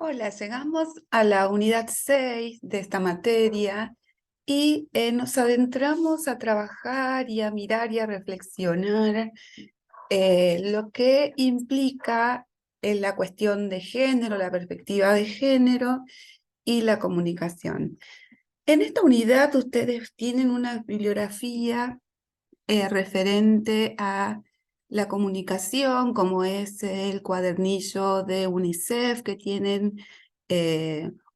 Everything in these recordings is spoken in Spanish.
Hola, llegamos a la unidad 6 de esta materia y nos adentramos a trabajar y a mirar y a reflexionar lo que implica la cuestión de género, la perspectiva de género y la comunicación. En esta unidad ustedes tienen una bibliografía referente a la comunicación, como es el cuadernillo de UNICEF, que tienen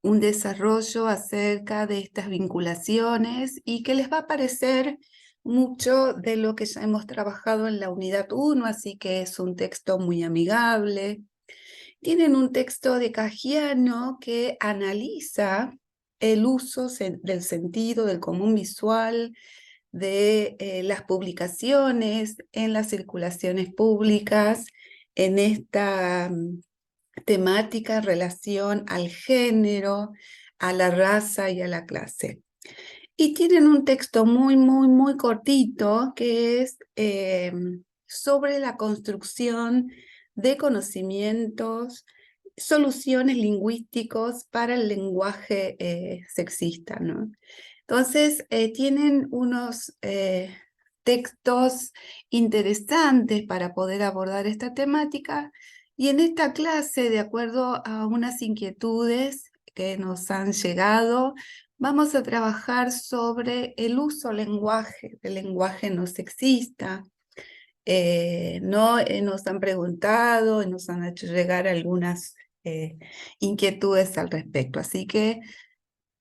un desarrollo acerca de estas vinculaciones y que les va a parecer mucho de lo que ya hemos trabajado en la unidad 1, así que es un texto muy amigable. Tienen un texto de Cajiano que analiza el uso del sentido, del común visual, de las publicaciones en las circulaciones públicas, en esta temática en relación al género, a la raza y a la clase. Y tienen un texto muy cortito que es sobre la construcción de conocimientos, soluciones lingüísticos para el lenguaje sexista, ¿no? Entonces, tienen unos textos interesantes para poder abordar esta temática y en esta clase, de acuerdo a unas inquietudes que nos han llegado, vamos a trabajar sobre el uso del lenguaje no sexista. Nos han preguntado y nos han hecho llegar algunas inquietudes al respecto. Así que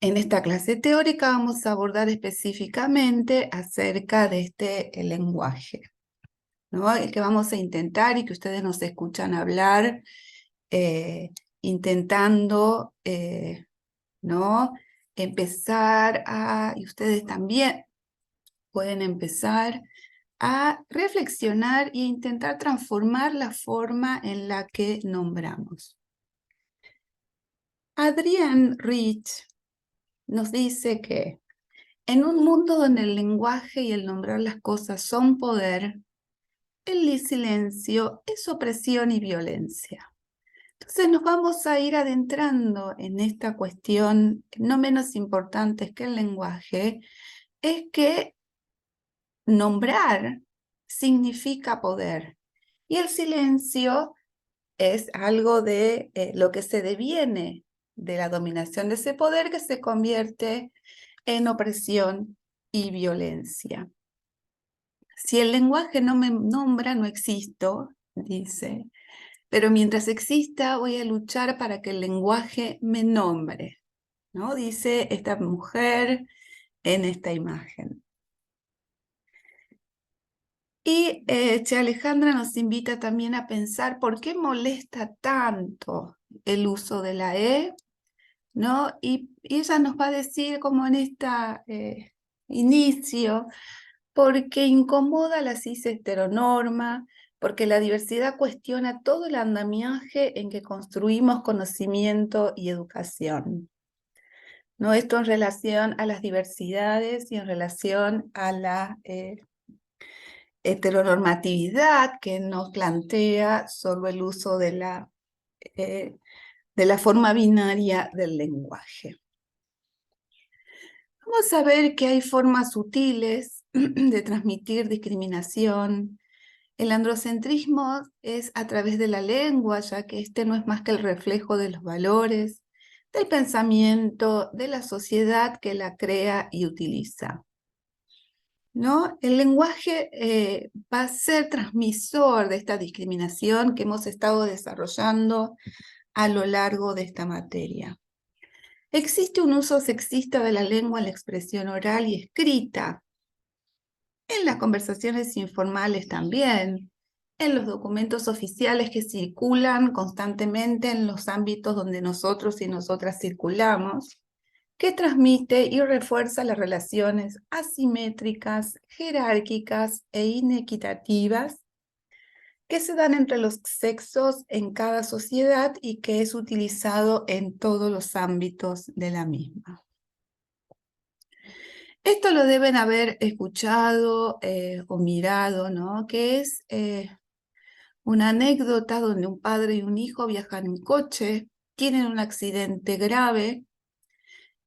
en esta clase teórica vamos a abordar específicamente acerca de este lenguaje, ¿no? El que vamos a intentar y que ustedes nos escuchan hablar, intentando, ¿no? Y ustedes también pueden empezar a reflexionar e intentar transformar la forma en la que nombramos. Adrienne Rich nos dice que en un mundo donde el lenguaje y el nombrar las cosas son poder, el silencio es opresión y violencia. Entonces nos vamos a ir adentrando en esta cuestión, no menos importante que el lenguaje, es que nombrar significa poder. Y el silencio es algo de lo que se deviene de la dominación de ese poder que se convierte en opresión y violencia. Si el lenguaje no me nombra, no existo, dice, pero mientras exista voy a luchar para que el lenguaje me nombre, ¿no? Dice esta mujer en esta imagen. Y Che Alejandra nos invita también a pensar por qué molesta tanto el uso de la E, ¿no? Y ella nos va a decir como en este inicio, porque incomoda la cis heteronorma, porque la diversidad cuestiona todo el andamiaje en que construimos conocimiento y educación, ¿no? Esto en relación a las diversidades y en relación a la heteronormatividad que nos plantea solo el uso de la forma binaria del lenguaje. Vamos a ver que hay formas sutiles de transmitir discriminación. El androcentrismo es a través de la lengua, ya que este no es más que el reflejo de los valores, del pensamiento, de la sociedad que la crea y utiliza, ¿no? El lenguaje va a ser transmisor de esta discriminación que hemos estado desarrollando a lo largo de esta materia. Existe un uso sexista de la lengua en la expresión oral y escrita, en las conversaciones informales también, en los documentos oficiales que circulan constantemente en los ámbitos donde nosotros y nosotras circulamos, que transmite y refuerza las relaciones asimétricas, jerárquicas e inequitativas que se dan entre los sexos en cada sociedad y que es utilizado en todos los ámbitos de la misma. Esto lo deben haber escuchado o mirado, ¿no? Que es una anécdota donde un padre y un hijo viajan en coche tienen un accidente grave,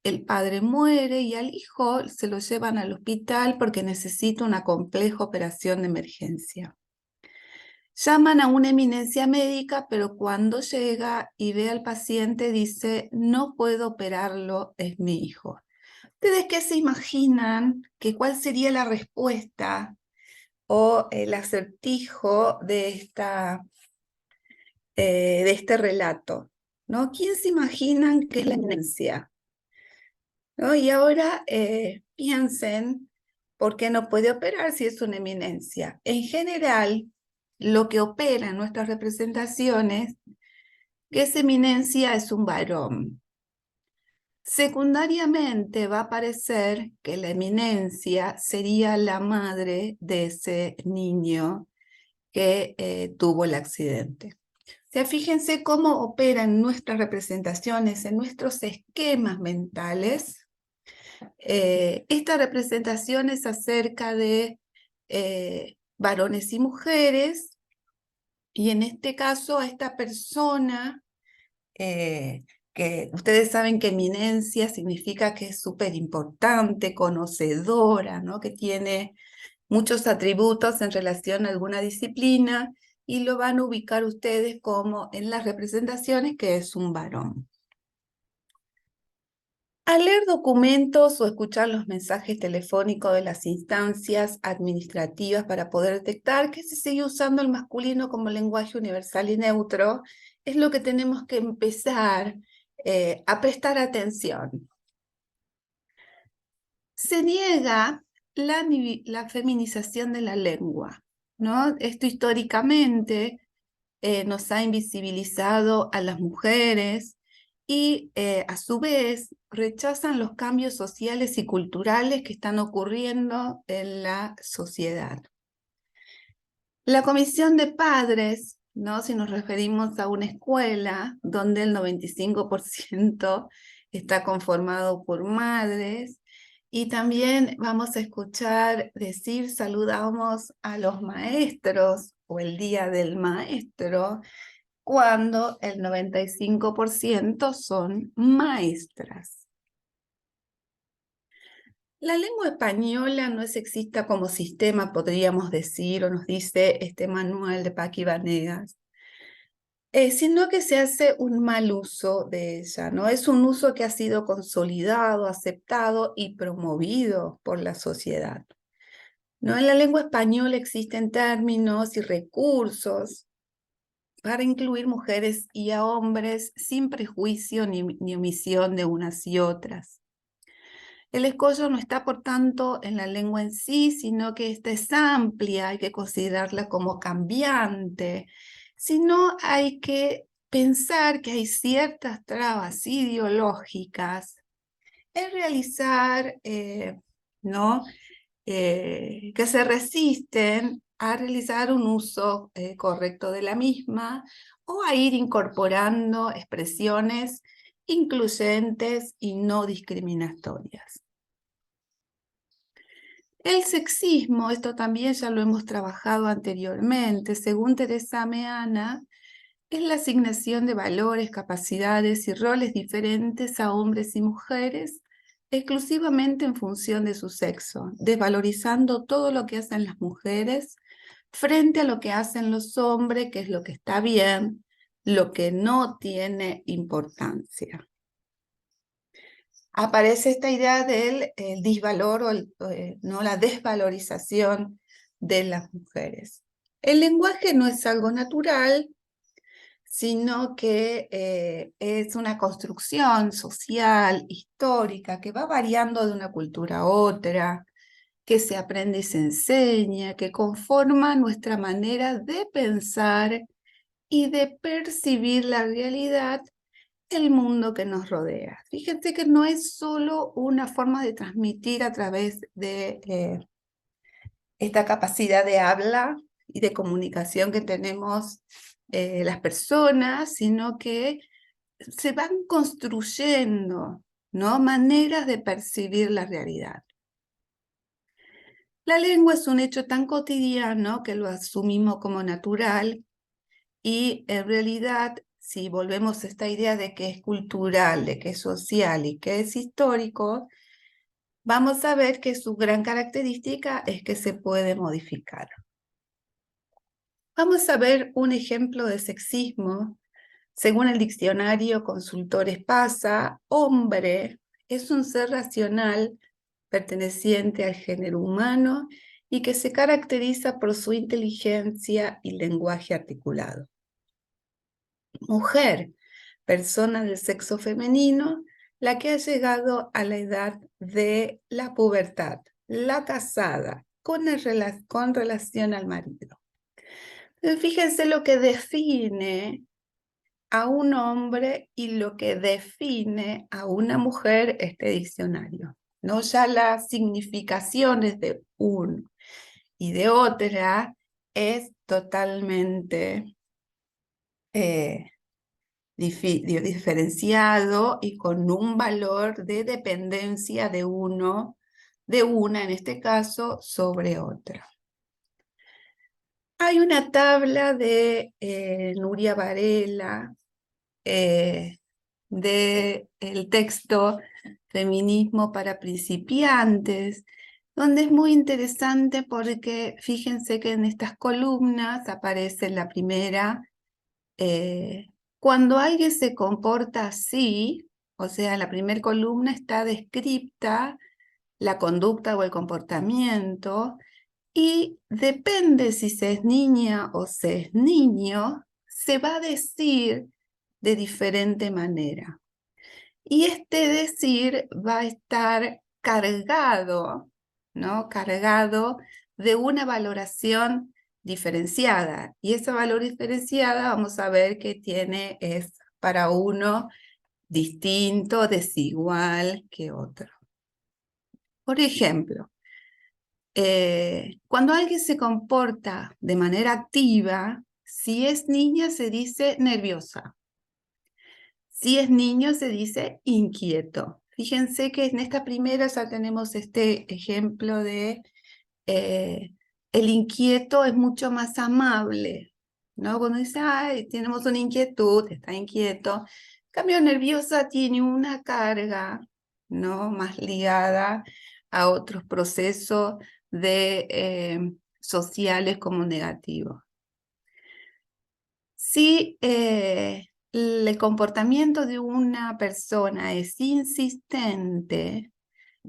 el padre muere y al hijo se lo llevan al hospital porque necesita una compleja operación de emergencia. Llaman a una eminencia médica, pero cuando llega y ve al paciente dice, no puedo operarlo, es mi hijo. ¿Ustedes qué se imaginan? ¿Cuál sería la respuesta o el acertijo de este relato? ¿No? ¿Quién se imaginan que es la eminencia? ¿No? Y ahora piensen, ¿por qué no puede operar si es una eminencia? En general, lo que opera en nuestras representaciones, que esa eminencia es un varón. Secundariamente va a parecer que la eminencia sería la madre de ese niño que tuvo el accidente. O sea, fíjense cómo operan nuestras representaciones, en nuestros esquemas mentales. Esta representación es acerca de varones y mujeres, y en este caso a esta persona, que ustedes saben que eminencia significa que es súper importante, conocedora, ¿no? Que tiene muchos atributos en relación a alguna disciplina, y lo van a ubicar ustedes como en las representaciones que es un varón. Al leer documentos o escuchar los mensajes telefónicos de las instancias administrativas para poder detectar que se sigue usando el masculino como lenguaje universal y neutro, es lo que tenemos que empezar a prestar atención. Se niega la feminización de la lengua, ¿no? Esto históricamente nos ha invisibilizado a las mujeres y a su vez rechazan los cambios sociales y culturales que están ocurriendo en la sociedad. La comisión de padres, ¿no? Si nos referimos a una escuela donde el 95% está conformado por madres, y también vamos a escuchar decir saludamos a los maestros o el día del maestro, cuando el 95% son maestras. La lengua española no es sexista como sistema, podríamos decir, o nos dice este manual de Paqui Vanegas, sino que se hace un mal uso de ella, ¿no? Es un uso que ha sido consolidado, aceptado y promovido por la sociedad, ¿no? En la lengua española existen términos y recursos para incluir mujeres y a hombres sin prejuicio ni omisión de unas y otras. El escollo no está, por tanto, en la lengua en sí, sino que esta es amplia, hay que considerarla como cambiante, sino hay que pensar que hay ciertas trabas ideológicas en realizar, ¿no? Que se resisten a realizar un uso correcto de la misma o a ir incorporando expresiones incluyentes y no discriminatorias. El sexismo, esto también ya lo hemos trabajado anteriormente, según Teresa Meana, es la asignación de valores, capacidades y roles diferentes a hombres y mujeres exclusivamente en función de su sexo, desvalorizando todo lo que hacen las mujeres frente a lo que hacen los hombres, que es lo que está bien, lo que no tiene importancia. Aparece esta idea del disvalor o ¿no? La desvalorización de las mujeres. El lenguaje no es algo natural, sino que es una construcción social, histórica, que va variando de una cultura a otra, que se aprende y se enseña, que conforma nuestra manera de pensar y de percibir la realidad, el mundo que nos rodea. Fíjense que no es solo una forma de transmitir a través de esta capacidad de habla y de comunicación que tenemos las personas, sino que se van construyendo, ¿no? Maneras de percibir la realidad. La lengua es un hecho tan cotidiano que lo asumimos como natural y en realidad si volvemos a esta idea de que es cultural, de que es social y que es histórico, vamos a ver que su gran característica es que se puede modificar. Vamos a ver un ejemplo de sexismo. Según el diccionario Consultor Espasa, hombre es un ser racional perteneciente al género humano y que se caracteriza por su inteligencia y lenguaje articulado. Mujer, persona del sexo femenino, la que ha llegado a la edad de la pubertad, la casada, con relación al marido. Fíjense lo que define a un hombre y lo que define a una mujer este diccionario. ¿No? Ya las significaciones de un y de otra es totalmente diferenciado y con un valor de dependencia de uno, de una en este caso, sobre otra. Hay una tabla de Nuria Varela, del texto Feminismo para principiantes, donde es muy interesante porque fíjense que en estas columnas aparece en la primera, cuando alguien se comporta así, o sea, en la primera columna está descrita la conducta o el comportamiento, y depende si se es niña o se es niño, se va a decir de diferente manera. Y este decir va a estar cargado, ¿no? Cargado de una valoración diferenciada. Y esa valor diferenciada vamos a ver que es para uno distinto, desigual que otro. Por ejemplo, cuando alguien se comporta de manera activa, si es niña se dice nerviosa. Si es niño se dice inquieto. Fíjense que en esta primera ya tenemos este ejemplo de el inquieto es mucho más amable, ¿no? Cuando dice, ay, tenemos una inquietud, está inquieto. En cambio, nerviosa tiene una carga, ¿no? Más ligada a otros procesos sociales como negativos. Si el comportamiento de una persona es insistente,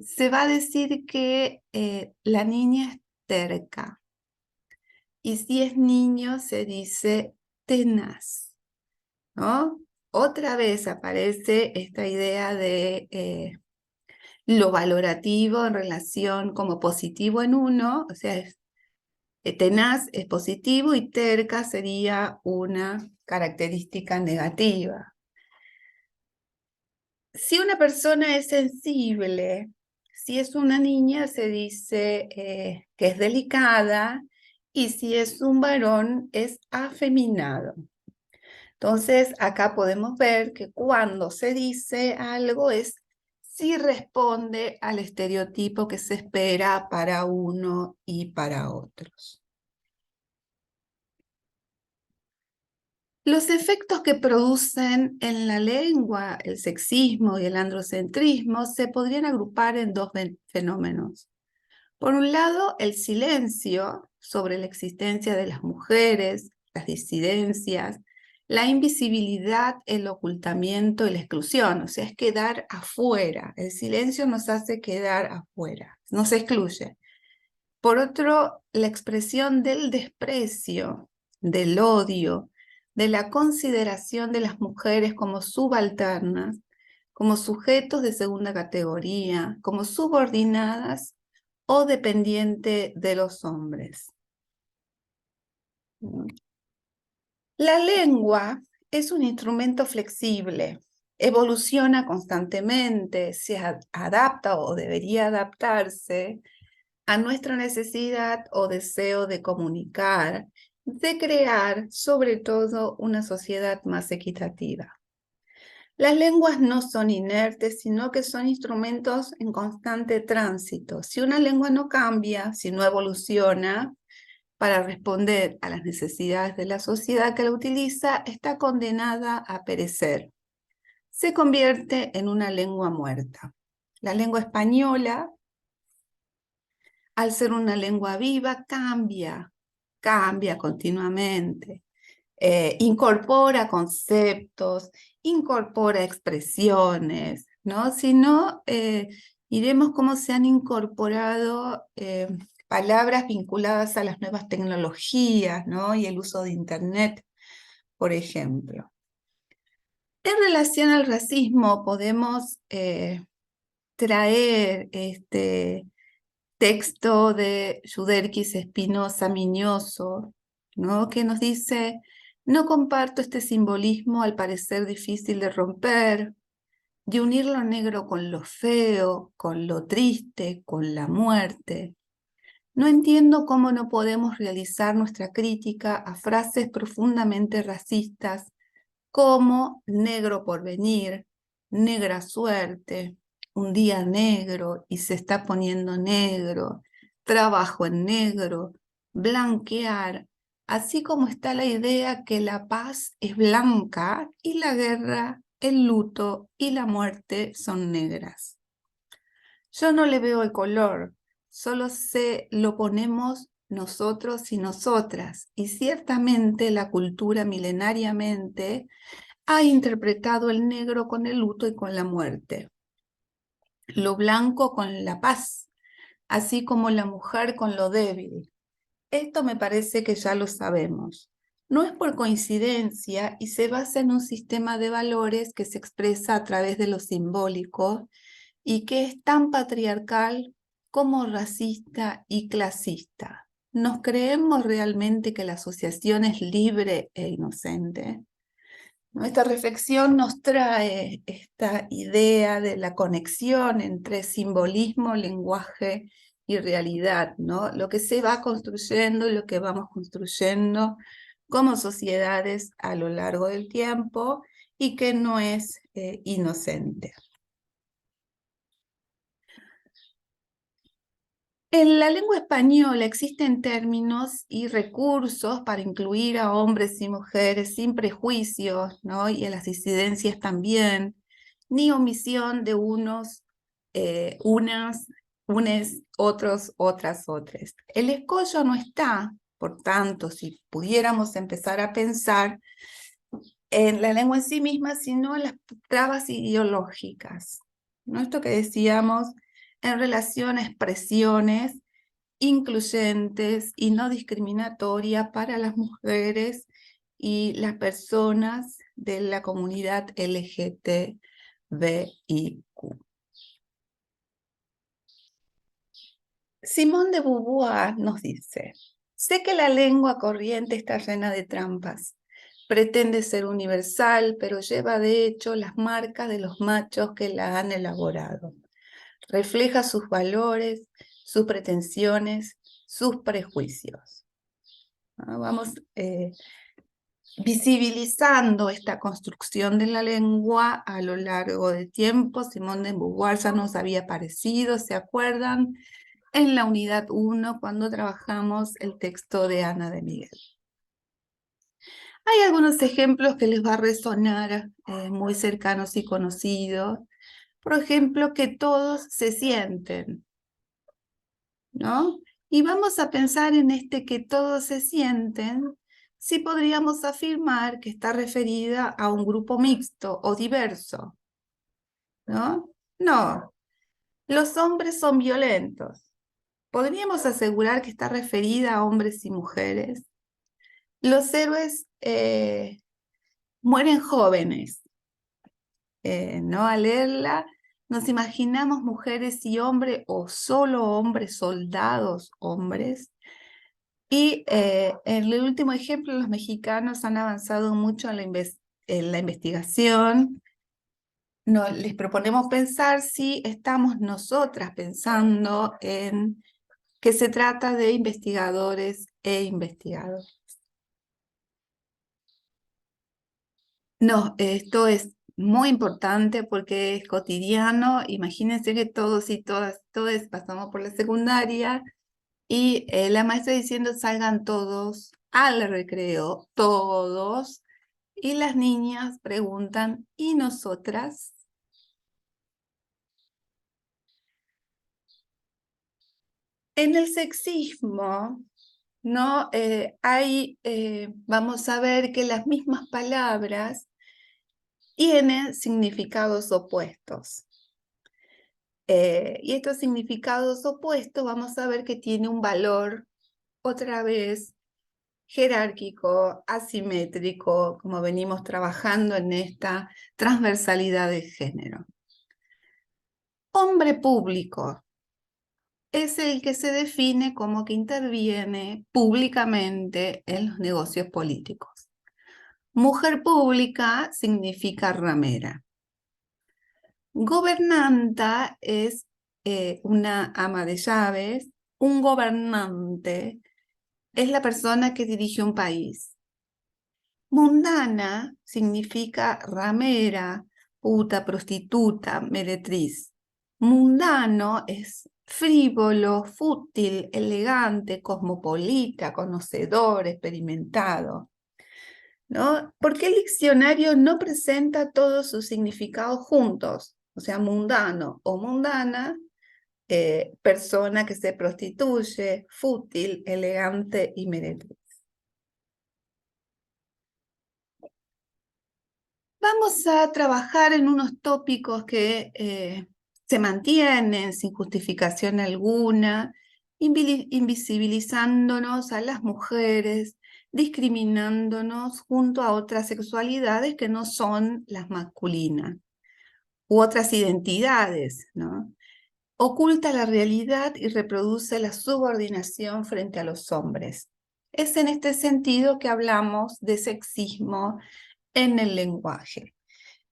se va a decir que la niña es terca. Y si es niño, se dice tenaz, ¿no? Otra vez aparece esta idea de lo valorativo en relación como positivo en uno, o sea, tenaz es positivo y terca sería una característica negativa. Si una persona es sensible, si es una niña se dice que es delicada y si es un varón es afeminado. Entonces acá podemos ver que cuando se dice algo es si responde al estereotipo que se espera para uno y para otros. Los efectos que producen en la lengua el sexismo y el androcentrismo se podrían agrupar en dos fenómenos. Por un lado, el silencio sobre la existencia de las mujeres, las disidencias, la invisibilidad, el ocultamiento y la exclusión, o sea, es quedar afuera. El silencio nos hace quedar afuera, nos excluye. Por otro, la expresión del desprecio, del odio, de la consideración de las mujeres como subalternas, como sujetos de segunda categoría, como subordinadas o dependientes de los hombres. La lengua es un instrumento flexible, evoluciona constantemente, se adapta o debería adaptarse a nuestra necesidad o deseo de comunicar, de crear sobre todo una sociedad más equitativa. Las lenguas no son inertes, sino que son instrumentos en constante tránsito. Si una lengua no cambia, si no evoluciona, para responder a las necesidades de la sociedad que la utiliza, está condenada a perecer. Se convierte en una lengua muerta. La lengua española, al ser una lengua viva, cambia continuamente. Incorpora conceptos, incorpora expresiones, ¿no? Si no, iremos cómo se han incorporado palabras vinculadas a las nuevas tecnologías, ¿no? Y el uso de Internet, por ejemplo. En relación al racismo, podemos traer este texto de Yuderquis Espinosa Miñoso, ¿no? Que nos dice: no comparto este simbolismo al parecer difícil de romper, de unir lo negro con lo feo, con lo triste, con la muerte. No entiendo cómo no podemos realizar nuestra crítica a frases profundamente racistas como negro por venir, negra suerte, un día negro y se está poniendo negro, trabajo en negro, blanquear, así como está la idea que la paz es blanca y la guerra, el luto y la muerte son negras. Yo no le veo el color, solo se lo ponemos nosotros y nosotras, y ciertamente la cultura milenariamente ha interpretado el negro con el luto y con la muerte, lo blanco con la paz, así como la mujer con lo débil. Esto me parece que ya lo sabemos. No es por coincidencia y se basa en un sistema de valores que se expresa a través de lo simbólico y que es tan patriarcal como racista y clasista. ¿Nos creemos realmente que la asociación es libre e inocente? Esta reflexión nos trae esta idea de la conexión entre simbolismo, lenguaje y realidad, ¿no? Lo que se va construyendo y lo que vamos construyendo como sociedades a lo largo del tiempo y que no es inocente. En la lengua española existen términos y recursos para incluir a hombres y mujeres sin prejuicios, ¿no? Y en las disidencias también, ni omisión de unos, unes, otros, otras, otras. El escollo no está, por tanto, si pudiéramos empezar a pensar en la lengua en sí misma, sino en las trabas ideológicas, ¿no? Esto que decíamos en relación a expresiones incluyentes y no discriminatorias para las mujeres y las personas de la comunidad LGTBIQ. Simone de Beauvoir nos dice: sé que la lengua corriente está llena de trampas. Pretende ser universal, pero lleva de hecho las marcas de los machos que la han elaborado. Refleja sus valores, sus pretensiones, sus prejuicios. Vamos visibilizando esta construcción de la lengua a lo largo del tiempo. Simone de Beauvoir ya nos había aparecido, ¿se acuerdan? En la unidad 1, cuando trabajamos el texto de Ana de Miguel. Hay algunos ejemplos que les va a resonar muy cercanos y conocidos. Por ejemplo, que todos se sienten, ¿no? Y vamos a pensar en este que todos se sienten, si podríamos afirmar que está referida a un grupo mixto o diverso, ¿no? No, los hombres son violentos. ¿Podríamos asegurar que está referida a hombres y mujeres? Los héroes mueren jóvenes, ¿no? Al leerla nos imaginamos mujeres y hombres o solo hombres, soldados hombres. Y en el último ejemplo, los mexicanos han avanzado mucho en la investigación. Les proponemos pensar si estamos nosotras pensando en que se trata de investigadores e investigadoras. No, esto es muy importante porque es cotidiano. Imagínense que todos y todas pasamos por la secundaria Y la maestra diciendo salgan todos al recreo, todos. Y las niñas preguntan, ¿y nosotras? En el sexismo, ¿no? Vamos a ver que las mismas palabras tienen significados opuestos. Y estos significados opuestos vamos a ver que tiene un valor, otra vez, jerárquico, asimétrico, como venimos trabajando en esta transversalidad de género. Hombre público es el que se define como que interviene públicamente en los negocios políticos. Mujer pública significa ramera. Gobernanta es una ama de llaves. Un gobernante es la persona que dirige un país. Mundana significa ramera, puta, prostituta, meretriz. Mundano es frívolo, fútil, elegante, cosmopolita, conocedor, experimentado, ¿no? Porque el diccionario no presenta todos sus significados juntos. O sea, mundano o mundana, persona que se prostituye, fútil, elegante y meretriz. Vamos a trabajar en unos tópicos que se mantienen sin justificación alguna, invisibilizándonos a las mujeres, discriminándonos junto a otras sexualidades que no son las masculinas, u otras identidades, ¿no? Oculta la realidad y reproduce la subordinación frente a los hombres. Es en este sentido que hablamos de sexismo en el lenguaje.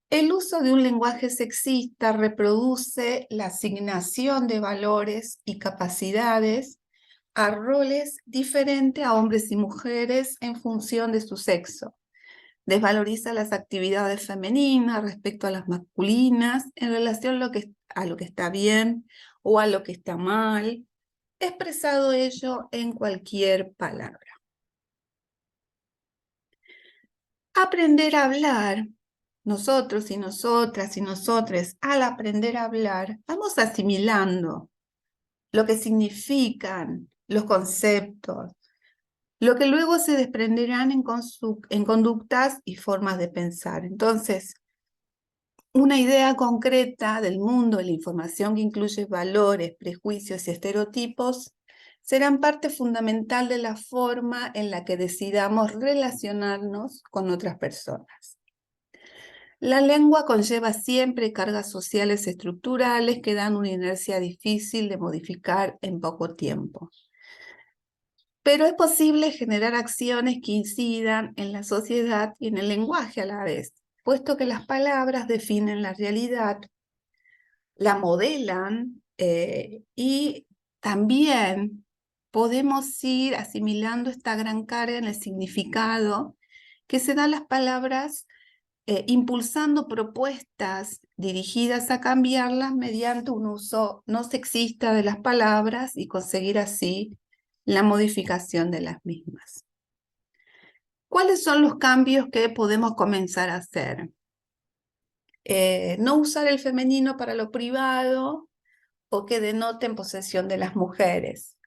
El uso de un lenguaje sexista reproduce la asignación de valores y capacidades a roles diferentes a hombres y mujeres en función de su sexo. Desvaloriza las actividades femeninas respecto a las masculinas en relación a lo que está bien o a lo que está mal, expresado ello en cualquier palabra. Aprender a hablar, nosotros y nosotras y nosotres, al aprender a hablar, vamos asimilando lo que significan los conceptos, lo que luego se desprenderán en conductas y formas de pensar. Entonces, una idea concreta del mundo, la información que incluye valores, prejuicios y estereotipos, serán parte fundamental de la forma en la que decidamos relacionarnos con otras personas. La lengua conlleva siempre cargas sociales estructurales que dan una inercia difícil de modificar en poco tiempo. Pero es posible generar acciones que incidan en la sociedad y en el lenguaje a la vez, puesto que las palabras definen la realidad, la modelan y también podemos ir asimilando esta gran carga en el significado que se da a las palabras, impulsando propuestas dirigidas a cambiarlas mediante un uso no sexista de las palabras y conseguir así la modificación de las mismas. ¿Cuáles son los cambios que podemos comenzar a hacer? No usar el femenino para lo privado o que denoten posesión de las mujeres.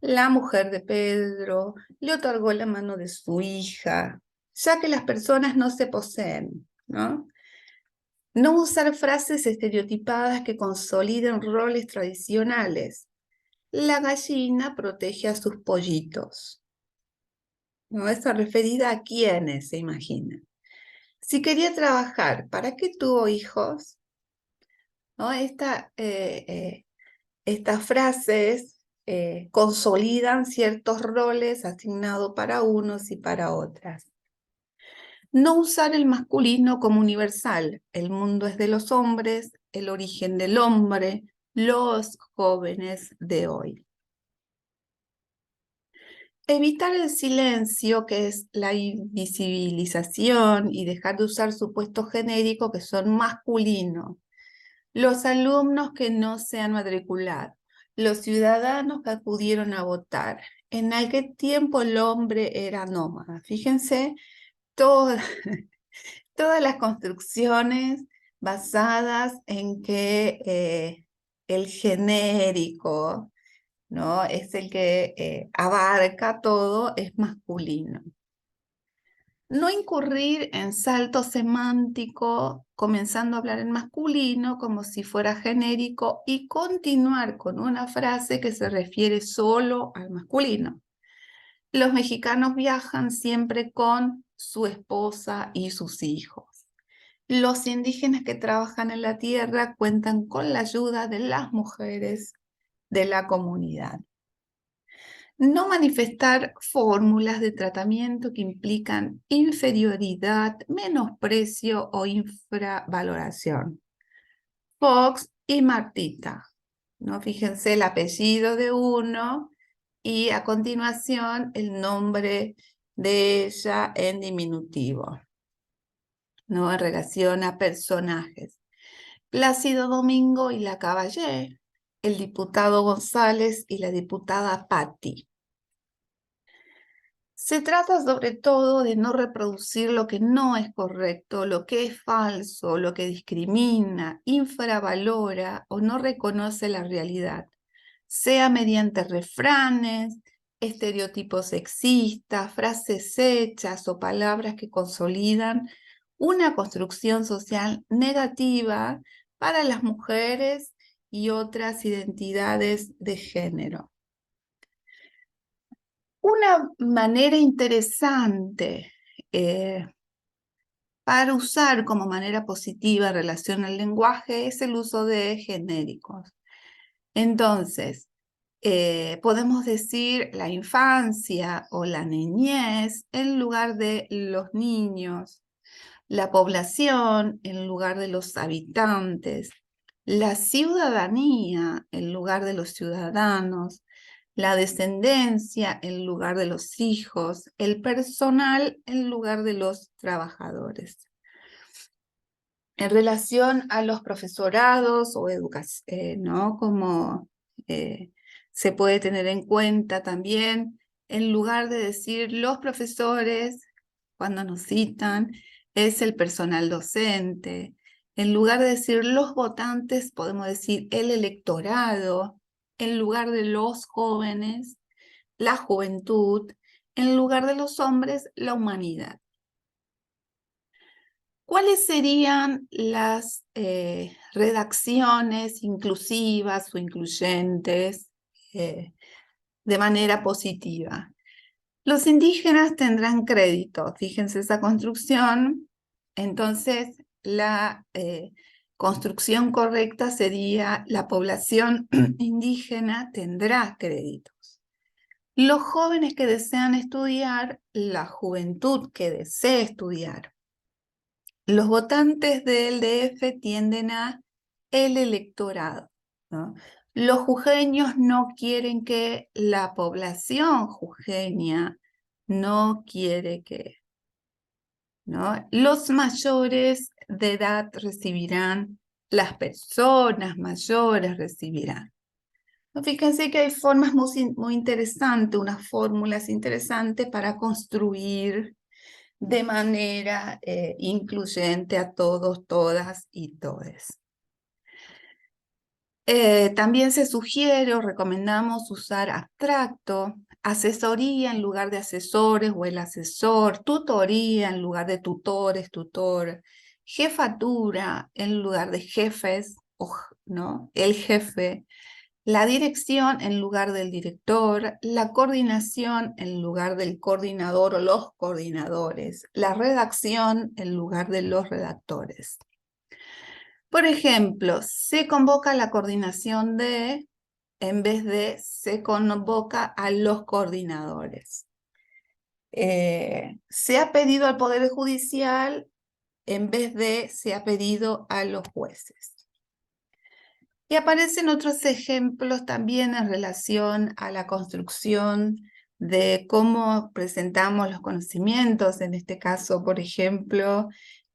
La mujer de Pedro le otorgó la mano de su hija, ya que las personas no se poseen, ¿no? No usar frases estereotipadas que consoliden roles tradicionales. La gallina protege a sus pollitos. ¿No? Eso referida a quiénes, se imagina. Si quería trabajar, ¿para qué tuvo hijos? ¿No? Estas frases consolidan ciertos roles asignados para unos y para otras. No usar el masculino como universal. El mundo es de los hombres, el origen del hombre, los jóvenes de hoy. Evitar el silencio, que es la invisibilización, y dejar de usar supuestos genéricos que son masculinos. Los alumnos que no se han matriculado. los ciudadanos que acudieron a votar. En aquel tiempo el hombre era nómada. Fíjense, todas, todas las construcciones basadas en que el genérico, ¿no? Es el que abarca todo, es masculino. No incurrir en salto semántico, comenzando a hablar en masculino como si fuera genérico y continuar con una frase que se refiere solo al masculino. Los mexicanos viajan siempre con su esposa y sus hijos. Los indígenas que trabajan en la tierra cuentan con la ayuda de las mujeres de la comunidad. No manifestar fórmulas de tratamiento que implican inferioridad, menosprecio o infravaloración. Fox y Martita, ¿no? Fíjense el apellido de uno y a continuación el nombre de ella en diminutivo, ¿no? En relación a personajes. Plácido Domingo y la Caballé, el diputado González y la diputada Patti. Se trata sobre todo de no reproducir lo que no es correcto, lo que es falso, lo que discrimina, infravalora o no reconoce la realidad, sea mediante refranes, estereotipos sexistas, frases hechas o palabras que consolidan una construcción social negativa para las mujeres y otras identidades de género. Una manera interesante para usar como manera positiva en relación al lenguaje es el uso de genéricos. Entonces, podemos decir la infancia o la niñez en lugar de los niños, la población en lugar de los habitantes, la ciudadanía en lugar de los ciudadanos, la descendencia en lugar de los hijos, el personal en lugar de los trabajadores. En relación a los profesorados o educación, ¿no? Como se puede tener en cuenta también, en lugar de decir los profesores, cuando nos citan, es el personal docente. En lugar de decir los votantes, podemos decir el electorado. En lugar de los jóvenes, la juventud. En lugar de los hombres, la humanidad. ¿Cuáles serían las redacciones inclusivas o incluyentes de manera positiva? Los indígenas tendrán crédito, fíjense esa construcción, entonces la construcción correcta sería la población indígena tendrá créditos. Los jóvenes que desean estudiar, la juventud que desea estudiar. Los votantes del DF tienden a el electorado, ¿no? Los jujeños no quieren que la población jujeña no quiere que, ¿no? Los mayores de edad recibirán, las personas mayores recibirán. Fíjense que hay formas muy interesantes, unas fórmulas interesantes para construir de manera incluyente a todos, todas y todes. También se sugiere o recomendamos usar abstracto, asesoría en lugar de asesores o el asesor, tutoría en lugar de tutores, tutor, jefatura en lugar de jefes, ¿no? El jefe, la dirección en lugar del director, la coordinación en lugar del coordinador o los coordinadores, la redacción en lugar de los redactores. Por ejemplo, se convoca la coordinación de, en vez de se convoca a los coordinadores. Se ha pedido al Poder Judicial en vez de se ha pedido a los jueces. Y aparecen otros ejemplos también en relación a la construcción de cómo presentamos los conocimientos, en este caso, por ejemplo,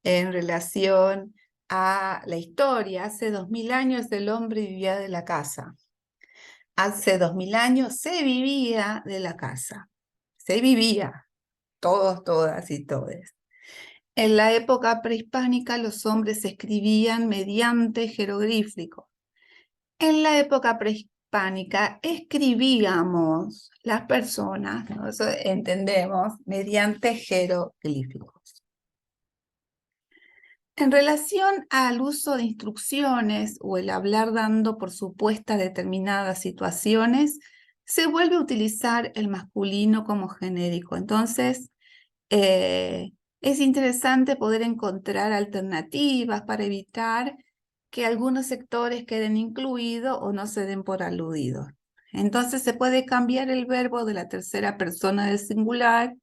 en relación a la historia. Hace 2000 años el hombre vivía de la caza. Hace 2000 años se vivía de la casa. Se vivía, todos, todas y todes. En la época prehispánica los hombres escribían mediante jeroglíficos. En la época prehispánica escribíamos las personas, ¿no? Eso entendemos, mediante jeroglíficos. En relación al uso de instrucciones o el hablar dando por supuestas determinadas situaciones, se vuelve a utilizar el masculino como genérico. Entonces, es interesante poder encontrar alternativas para evitar que algunos sectores queden incluidos o no se den por aludidos. Entonces se puede cambiar el verbo de la tercera persona del singular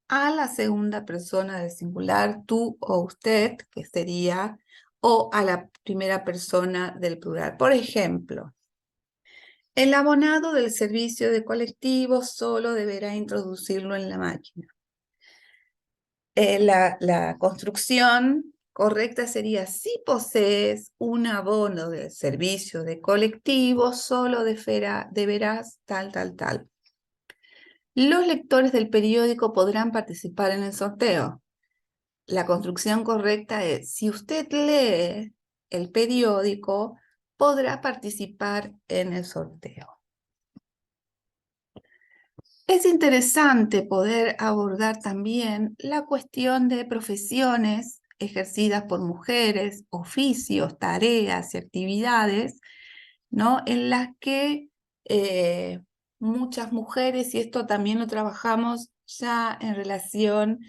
a la segunda persona del singular, tú o usted, que sería, o a la primera persona del plural. Por ejemplo, el abonado del servicio de colectivo solo deberá introducirlo en la máquina. La construcción correcta sería: si posees un abono del servicio de colectivo, solo deberás tal, tal, tal. Los lectores del periódico podrán participar en el sorteo. La construcción correcta es: si usted lee el periódico, podrá participar en el sorteo. Es interesante poder abordar también la cuestión de profesiones ejercidas por mujeres, oficios, tareas y actividades, ¿no? En las que muchas mujeres, y esto también lo trabajamos ya en relación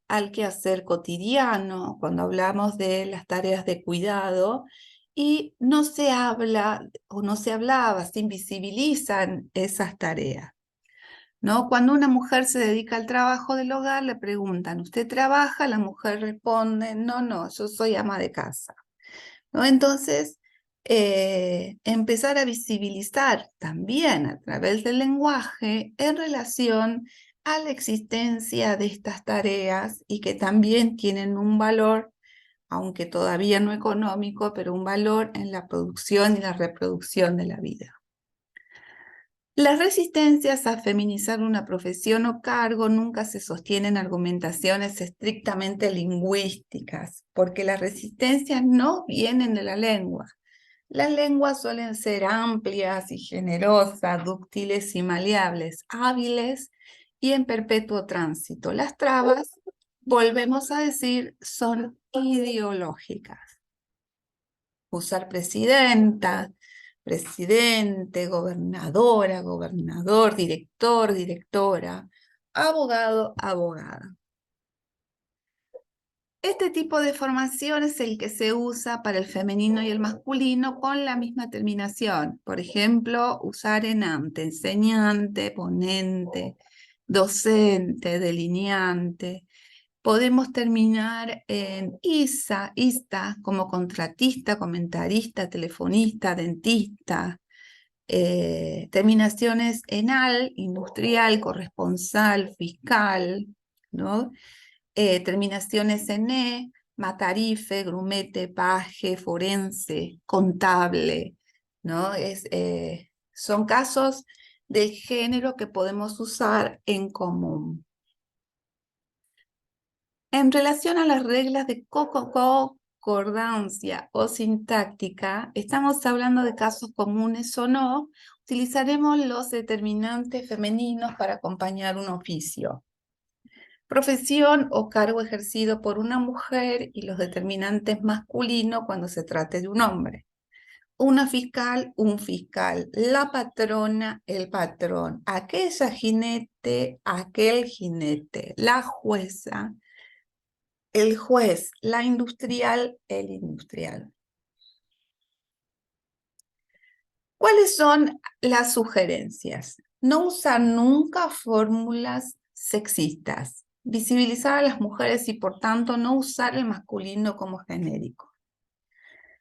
al quehacer cotidiano, cuando hablamos de las tareas de cuidado, y no se habla o no se hablaba, se invisibilizan esas tareas, ¿no? Cuando una mujer se dedica al trabajo del hogar, le preguntan: ¿usted trabaja? La mujer responde: no, no, yo soy ama de casa, ¿no? Entonces, empezar a visibilizar también a través del lenguaje en relación a la existencia de estas tareas y que también tienen un valor, aunque todavía no económico, pero un valor en la producción y la reproducción de la vida. Las resistencias a feminizar una profesión o cargo nunca se sostienen en argumentaciones estrictamente lingüísticas, porque las resistencias no vienen de la lengua. Las lenguas suelen ser amplias y generosas, dúctiles y maleables, hábiles y en perpetuo tránsito. Las trabas, volvemos a decir, son ideológicas. Usar presidenta, presidente, gobernadora, gobernador, director, directora, abogado, abogada. Este tipo de formación es el que se usa para el femenino y el masculino con la misma terminación. Por ejemplo, usar enante, enseñante, ponente, docente, delineante. Podemos terminar en ISA, ISTA, como contratista, comentarista, telefonista, dentista. Terminaciones en AL, industrial, corresponsal, fiscal, ¿no? Terminaciones en matarife, grumete, paje, forense, contable, ¿no? Son casos del género que podemos usar en común. En relación a las reglas de concordancia o sintáctica, estamos hablando de casos comunes o no. Utilizaremos los determinantes femeninos para acompañar un oficio. Profesión o cargo ejercido por una mujer y los determinantes masculinos cuando se trate de un hombre. Una fiscal, un fiscal. La patrona, el patrón. Aquella jinete, aquel jinete. La jueza, el juez. La industrial, el industrial. ¿Cuáles son las sugerencias? No usar nunca fórmulas sexistas. Visibilizar a las mujeres y, por tanto, no usar el masculino como genérico.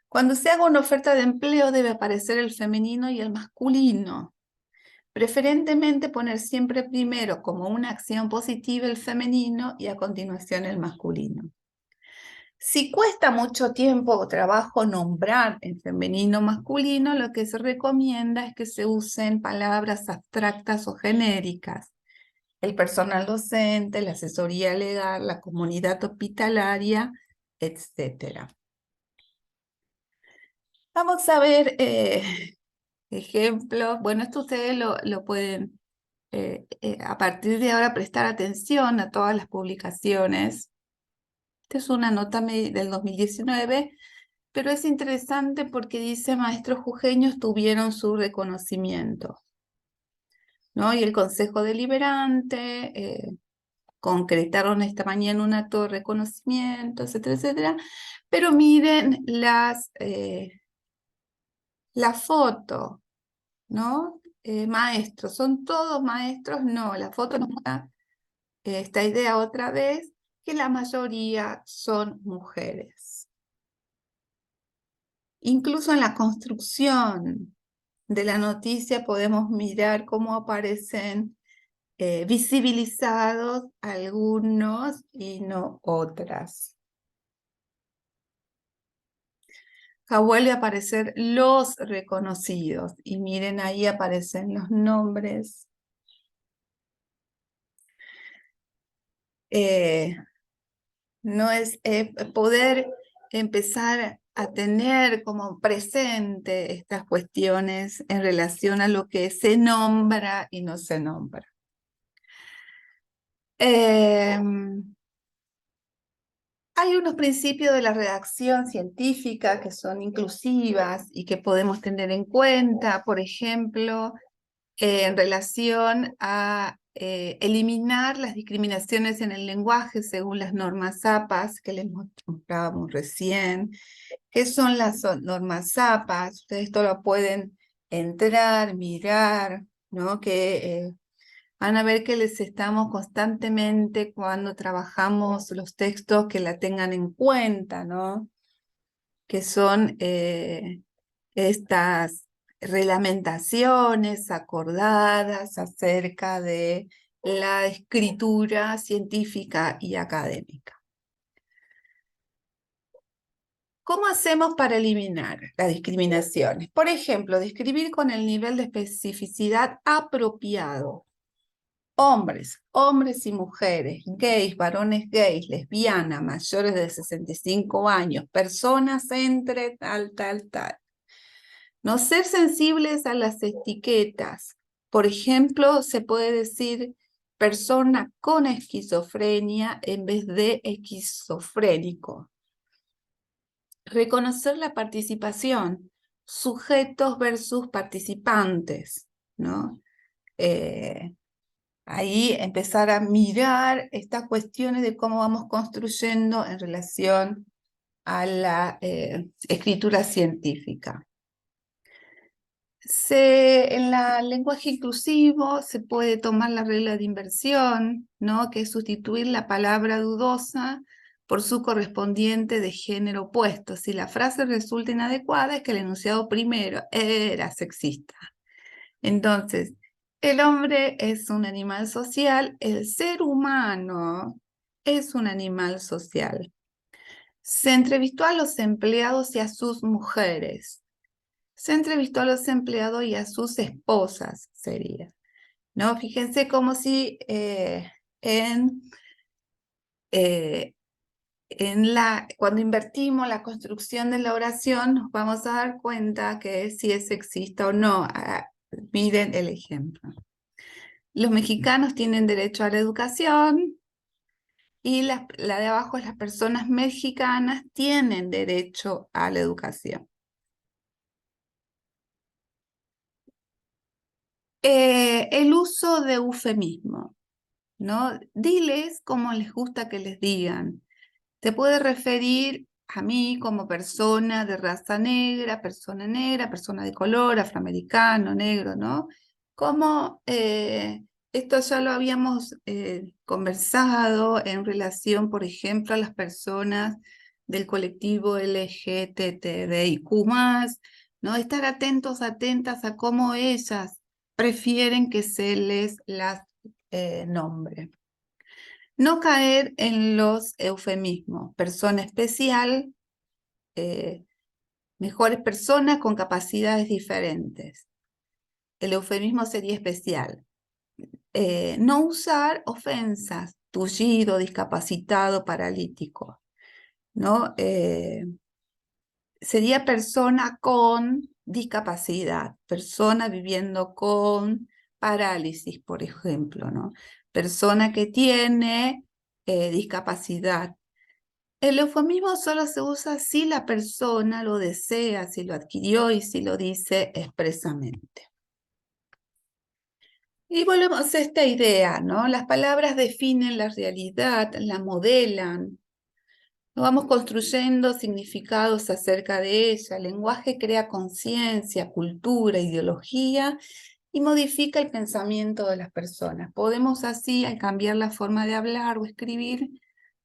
Cuando se haga una oferta de empleo debe aparecer el femenino y el masculino. Preferentemente poner siempre primero como una acción positiva el femenino y a continuación el masculino. Si cuesta mucho tiempo o trabajo nombrar en femenino o masculino, lo que se recomienda es que se usen palabras abstractas o genéricas. El personal docente, la asesoría legal, la comunidad hospitalaria, etc. Vamos a ver ejemplos. Bueno, esto ustedes lo pueden a partir de ahora prestar atención a todas las publicaciones. Esta es una nota del 2019, pero es interesante porque dice maestros jujeños tuvieron su reconocimiento, ¿no? Y el Consejo Deliberante concretaron esta mañana un acto de reconocimiento, etcétera, etcétera. Pero miren la foto, ¿no? Maestros, ¿son todos maestros? No, la foto nos da esta idea otra vez, que la mayoría son mujeres. Incluso en la construcción de la noticia podemos mirar cómo aparecen visibilizados algunos y no otras. Acá vuelve a aparecer los reconocidos y miren ahí aparecen los nombres. No es poder empezar a tener como presente estas cuestiones en relación a lo que se nombra y no se nombra. Hay unos principios de la redacción científica que son inclusivas y que podemos tener en cuenta, por ejemplo, en relación a eliminar las discriminaciones en el lenguaje según las normas APAS que les mostrábamos recién. ¿Qué son las normas APAS? Ustedes esto lo pueden entrar, mirar, ¿no? Que van a ver que les estamos constantemente cuando trabajamos los textos que la tengan en cuenta, ¿no? Que son estas reglamentaciones acordadas acerca de la escritura científica y académica. ¿Cómo hacemos para eliminar las discriminaciones? Por ejemplo, describir con el nivel de especificidad apropiado. Hombres, hombres y mujeres, gays, varones gays, lesbianas, mayores de 65 años, personas entre tal. No ser sensibles a las etiquetas. Por ejemplo, se puede decir persona con esquizofrenia en vez de esquizofrénico. Reconocer la participación, sujetos versus participantes, ¿no? Ahí empezar a mirar estas cuestiones de cómo vamos construyendo en relación a la escritura científica. En el lenguaje inclusivo se puede tomar la regla de inversión, ¿no? Que es sustituir la palabra dudosa por su correspondiente de género opuesto. Si la frase resulta inadecuada, es que el enunciado primero era sexista. Entonces, el hombre es un animal social, el ser humano es un animal social. Se entrevistó a los empleados y a sus mujeres. Se entrevistó a los empleados y a sus esposas, sería. ¿No? Fíjense como si cuando invertimos la construcción de la oración nos vamos a dar cuenta que si es sexista o no. Miren el ejemplo. Los mexicanos tienen derecho a la educación y la de abajo es las personas mexicanas tienen derecho a la educación. El uso de eufemismo, ¿no? Diles como les gusta que les digan. Te puede referir a mí como persona de raza negra, persona de color, afroamericano, negro, ¿no? Como esto ya lo habíamos conversado en relación, por ejemplo, a las personas del colectivo LGTBIQ+, ¿no? Estar atentos, atentas a cómo ellas prefieren que se les las nombre. No caer en los eufemismos. Persona especial, mejores personas con capacidades diferentes. El eufemismo sería especial. No usar ofensas, tullido, discapacitado, paralítico, ¿no? Sería persona con discapacidad, persona viviendo con parálisis, por ejemplo, ¿no? Persona que tiene discapacidad. El eufemismo solo se usa si la persona lo desea, si lo adquirió y si lo dice expresamente. Y volvemos a esta idea, ¿no? Las palabras definen la realidad, la modelan. Vamos construyendo significados acerca de ella. El lenguaje crea conciencia, cultura, ideología y modifica el pensamiento de las personas. Podemos así, al cambiar la forma de hablar o escribir,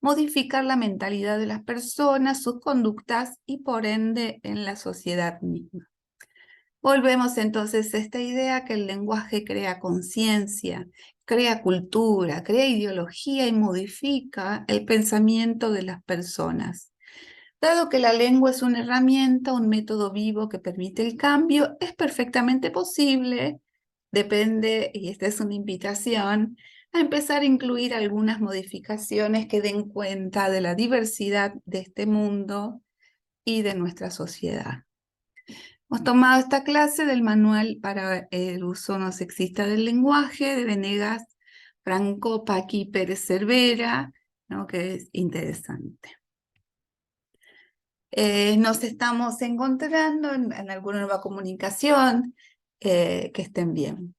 modificar la mentalidad de las personas, sus conductas y por ende en la sociedad misma. Volvemos entonces a esta idea que el lenguaje crea conciencia, crea cultura, crea ideología y modifica el pensamiento de las personas. Dado que la lengua es una herramienta, un método vivo que permite el cambio, es perfectamente posible, depende, y esta es una invitación, a empezar a incluir algunas modificaciones que den cuenta de la diversidad de este mundo y de nuestra sociedad. Hemos tomado esta clase del Manual para el uso no sexista del lenguaje de Venegas, Franco, Paqui, Pérez Cervera, ¿no? Que es interesante. Nos estamos encontrando en alguna nueva comunicación. Que estén bien.